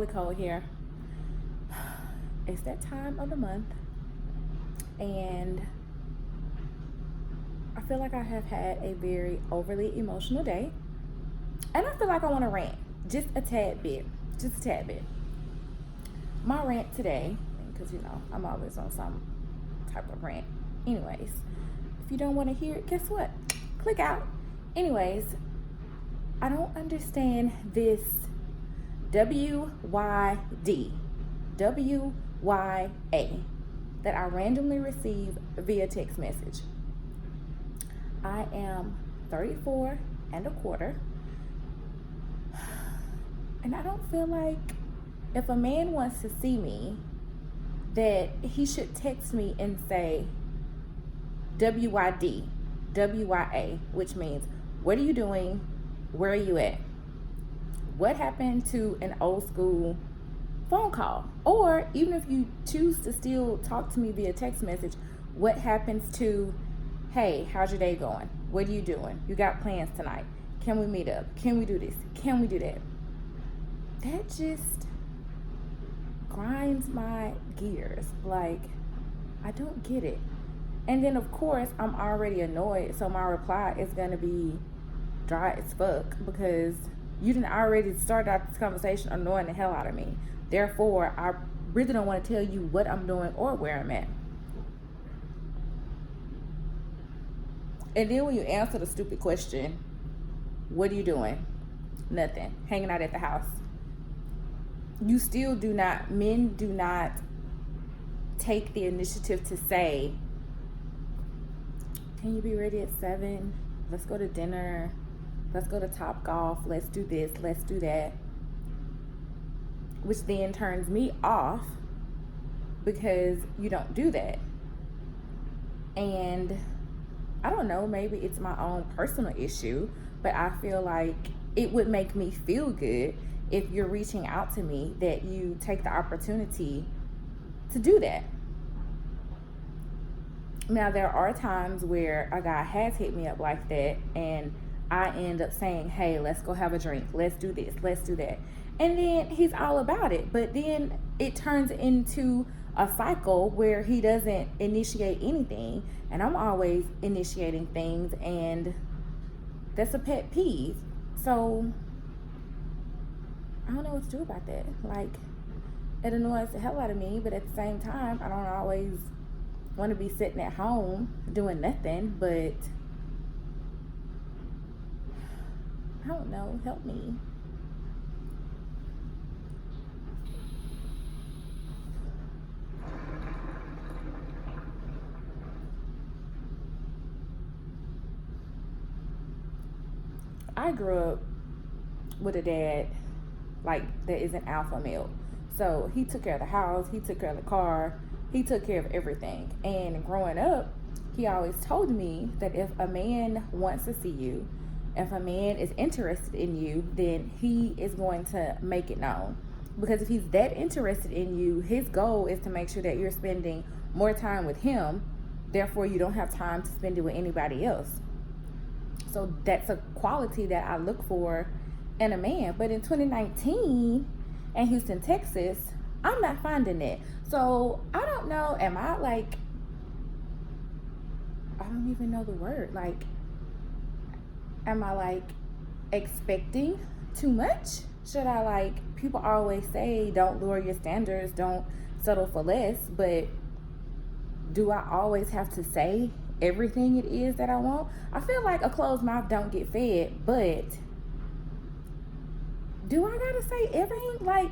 Nicole here. It's that time of the month, and I feel like I have had a very overly emotional day, and I feel like I want to rant just a tad bit. Just a tad bit. My rant today, because I'm always on some type of rant. Anyways, if you don't want to hear it, guess what? Click out. Anyways, I don't understand this WYD, WYA that I randomly receive via text message. I am 34 and a quarter, and I don't feel like if a man wants to see me that he should text me and say WYD, WYA, which means what are you doing? Where are you at? What happened to an old school phone call? Or even if you choose to still talk to me via text message, what happens to, hey, how's your day going? What are you doing? You got plans tonight? Can we meet up? Can we do this? Can we do that? That just grinds my gears. Like, I don't get it. And then, of course, I'm already annoyed, so my reply is going to be dry as fuck because you didn't already start out this conversation annoying the hell out of me. Therefore, I really don't want to tell you what I'm doing or where I'm at. And then when you answer the stupid question, what are you doing? Nothing. Hanging out at the house. Men do not take the initiative to say, can you be ready at 7? Let's go to dinner. Let's go to Topgolf. Let's do this. Let's do that. Which then turns me off because you don't do that. And I don't know, maybe it's my own personal issue, but I feel like it would make me feel good if you're reaching out to me that you take the opportunity to do that. Now, there are times where a guy has hit me up like that and I end up saying, hey, let's go have a drink. Let's do this. Let's do that. And then he's all about it. But then it turns into a cycle where he doesn't initiate anything. And I'm always initiating things. And that's a pet peeve. So I don't know what to do about that. Like, it annoys the hell out of me. But at the same time, I don't always want to be sitting at home doing nothing, but I don't know, help me. I grew up with a dad like that is an alpha male. So he took care of the house, he took care of the car, he took care of everything. And growing up, he always told me that if a man wants to see you, if a man is interested in you, then he is going to make it known. Because if he's that interested in you, his goal is to make sure that you're spending more time with him. Therefore, you don't have time to spend it with anybody else. So that's a quality that I look for in a man. But in 2019 in Houston, Texas, I'm not finding it. So I don't know, am I like, I don't even know the word. Like, am I like expecting too much? Should I like, people always say don't lower your standards, don't settle for less, but do I always have to say everything it is that I want? I feel like a closed mouth don't get fed, but do I gotta say everything? Like,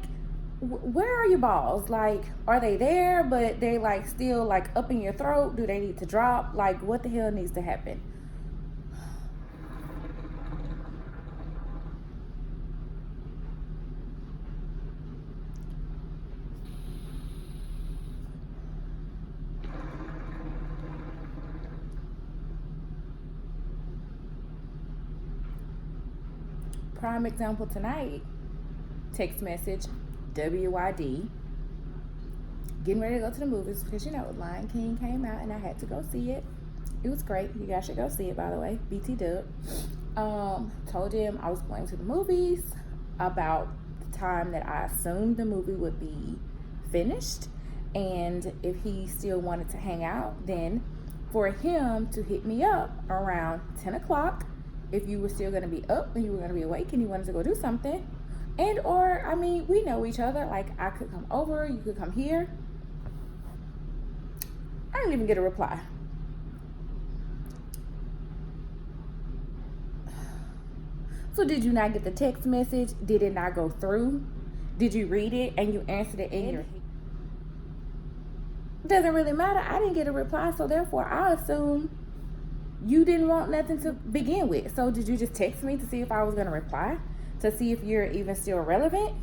where are your balls? Like, are they there, but they like still like up in your throat? Do they need to drop? Like, what the hell needs to happen? Prime example tonight, text message, WYD, getting ready to go to the movies because Lion King came out and I had to go see it. It was great. You guys should go see it, by the way. BT Dub. Told him I was going to the movies about the time that I assumed the movie would be finished. And if he still wanted to hang out, then for him to hit me up around 10 o'clock, if you were still going to be up and you were going to be awake and you wanted to go do something. And or, I mean, we know each other. Like, I could come over, you could come here. I didn't even get a reply. So did you not get the text message? Did it not go through? Did you read it and you answered it in your head? Doesn't really matter. I didn't get a reply, so therefore I assume you didn't want nothing to begin with. So did you just text me to see if I was going to reply? To see if you're even still relevant?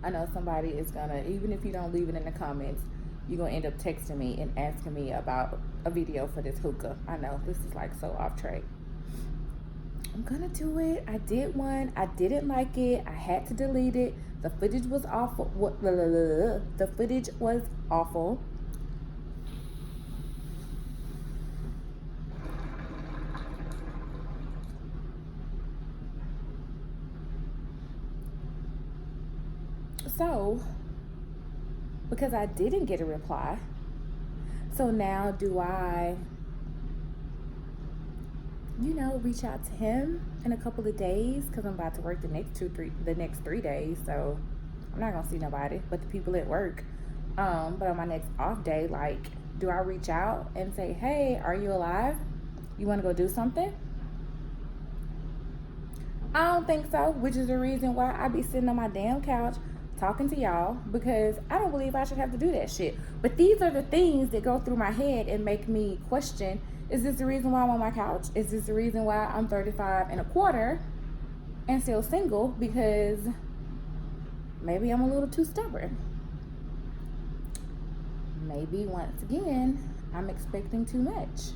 I know somebody is gonna, even if you don't leave it in the comments, you're gonna end up texting me and asking me about a video for this hookah. I know this is like so off track. I'm gonna do it. I did one. I didn't like it. I had to delete it. The footage was awful. The footage was awful. So, because I didn't get a reply, so now do I, reach out to him in a couple of days? Because I'm about to work the next 3 days, so I'm not gonna see nobody but the people at work. But on my next off day, like, do I reach out and say, hey, are you alive? You want to go do something? I don't think so, which is the reason why I be sitting on my damn couch talking to y'all, because I don't believe I should have to do that shit. But these are the things that go through my head and make me question, is this the reason why I'm on my couch? Is this the reason why I'm 35 and a quarter and still single? Because maybe I'm a little too stubborn. Maybe once again, I'm expecting too much.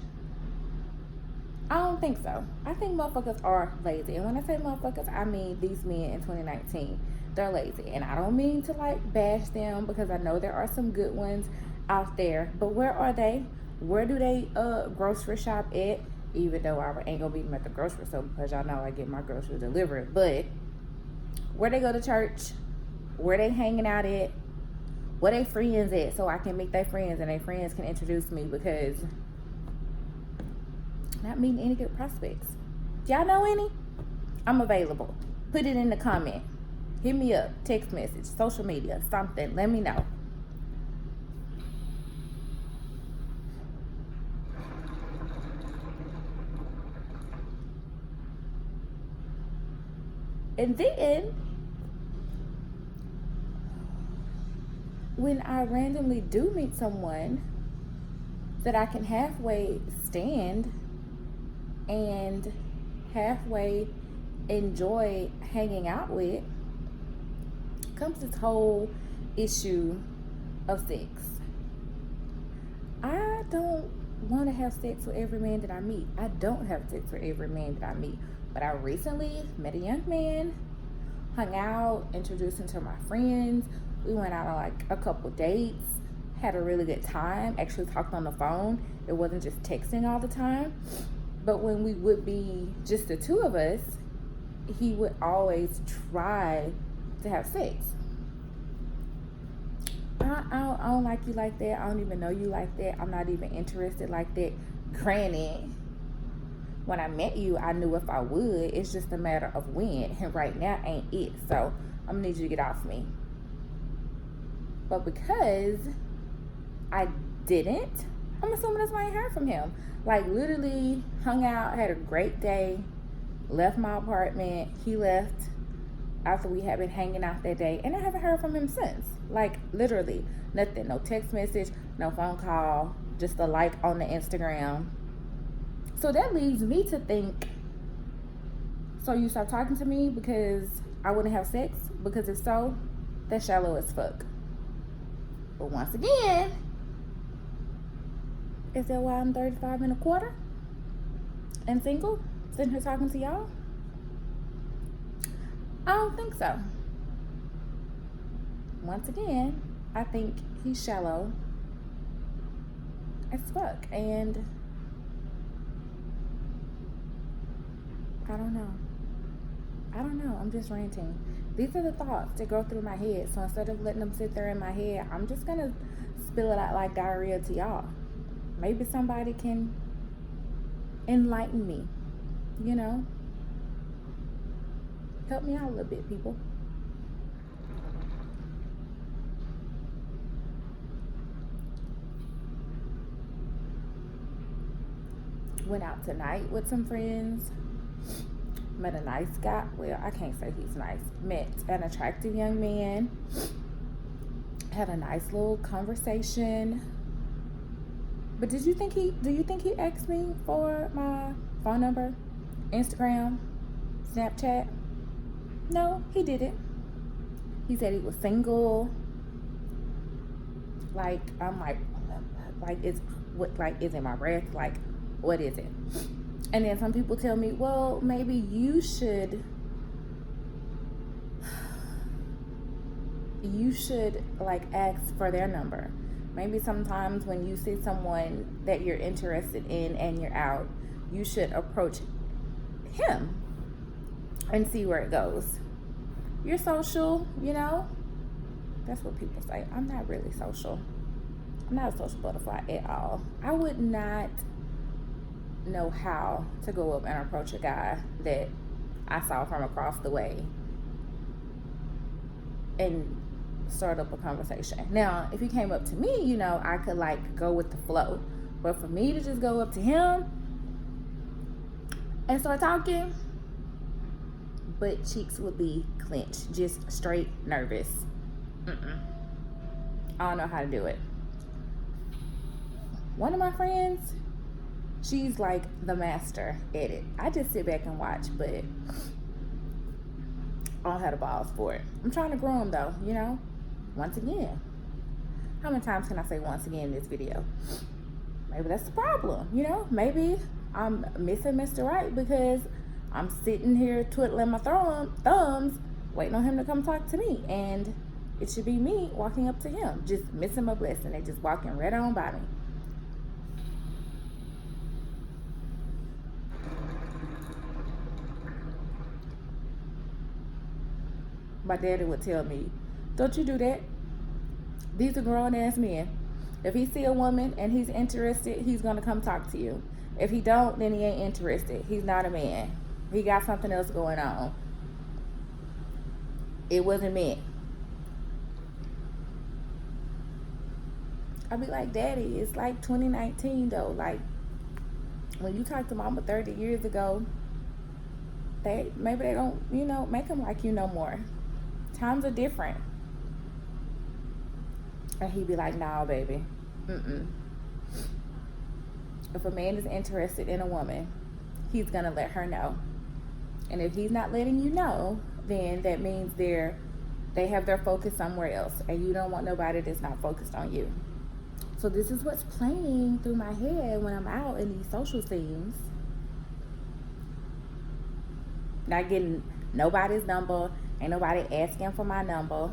I don't think so. I think motherfuckers are lazy. And when I say motherfuckers, I mean these men in 2019. They're lazy. And I don't mean to like bash them, because I know there are some good ones out there. But where are they? Where do they grocery shop at? Even though I ain't gonna meet them at the grocery store, because y'all know I get my groceries delivered. But where they go to church? Where they hanging out at? Where they friends at? So I can meet their friends and their friends can introduce me, because not meeting any good prospects. Y'all know any? I'm available. Put it in the comment. Hit me up. Text message, social media, something. Let me know. And then, when I randomly do meet someone that I can halfway stand and halfway enjoy hanging out with, comes this whole issue of sex. I don't want to have sex with every man that I meet. I don't have sex with every man that I meet. But I recently met a young man, hung out, introduced him to my friends. We went out on like a couple dates, had a really good time, actually talked on the phone. It wasn't just texting all the time. But when we would be just the two of us, he would always try to have sex. I don't like you like that. I don't even know you like that. I'm not even interested like that. Granted, when I met you, I knew if I would. It's just a matter of when. And right now ain't it. So I'm gonna need you to get off me. But because I didn't, I'm assuming that's why I ain't heard from him. Like, literally hung out, had a great day, left my apartment. He left after we had been hanging out that day, and I haven't heard from him since. Like, literally nothing. No text message, no phone call, just a like on the Instagram. So that leads me to think, so you stopped talking to me because I wouldn't have sex? Because if so, that's shallow as fuck. But once again, is that why I'm 35 and a quarter and single, sitting here talking to y'all? I don't think so. Once again, I think he's shallow as fuck. And I don't know. I'm just ranting. These are the thoughts that go through my head. So instead of letting them sit there in my head, I'm just going to spill it out like diarrhea to y'all. Maybe somebody can enlighten me, you know? Help me out a little bit, people. Went out tonight with some friends. Met a nice guy. Well, I can't say he's nice. Met an attractive young man. Had a nice little conversation. But do you think he asked me for my phone number, Instagram, Snapchat? No, he didn't. He said he was single. Like, I'm like is it my breath? Like, what is it? And then some people tell me, well, maybe you should like ask for their number. Maybe sometimes when you see someone that you're interested in and you're out, you should approach him and see where it goes. You're social, you know? That's what people say. I'm not really social. I'm not a social butterfly at all. I would not know how to go up and approach a guy that I saw from across the way and start up a conversation. Now, if he came up to me, you know, I could like go with the flow. But for me to just go up to him and start talking, butt cheeks would be clenched, just straight nervous. I don't know how to do it. One of my friends, she's like the master at it. I just sit back and watch, but I don't have the balls for it. I'm trying to grow them though, you know? Once again. How many times can I say once again in this video? Maybe that's the problem, you know? Maybe I'm missing Mr. Right because I'm sitting here twiddling my thumbs, waiting on him to come talk to me. And it should be me walking up to him, just missing my blessing. They just walking right on by me. My daddy would tell me, don't you do that. These are grown ass men. If he see a woman and he's interested, he's gonna come talk to you. If he don't, then he ain't interested. He's not a man. He got something else going on. It wasn't meant. I'd be like, Daddy, it's like 2019 though. Like, when you talk to mama 30 years ago, maybe they don't, you know, make them like you no more. Times are different. And he'd be like, nah, baby. If a man is interested in a woman, he's gonna let her know. And if he's not letting you know, then that means they have their focus somewhere else, and you don't want nobody that's not focused on you. So this is what's playing through my head when I'm out in these social scenes. Not getting nobody's number, ain't nobody asking for my number.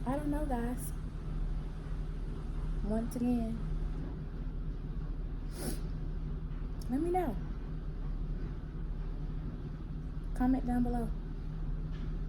I don't know, guys. Once again, let me know. Comment down below.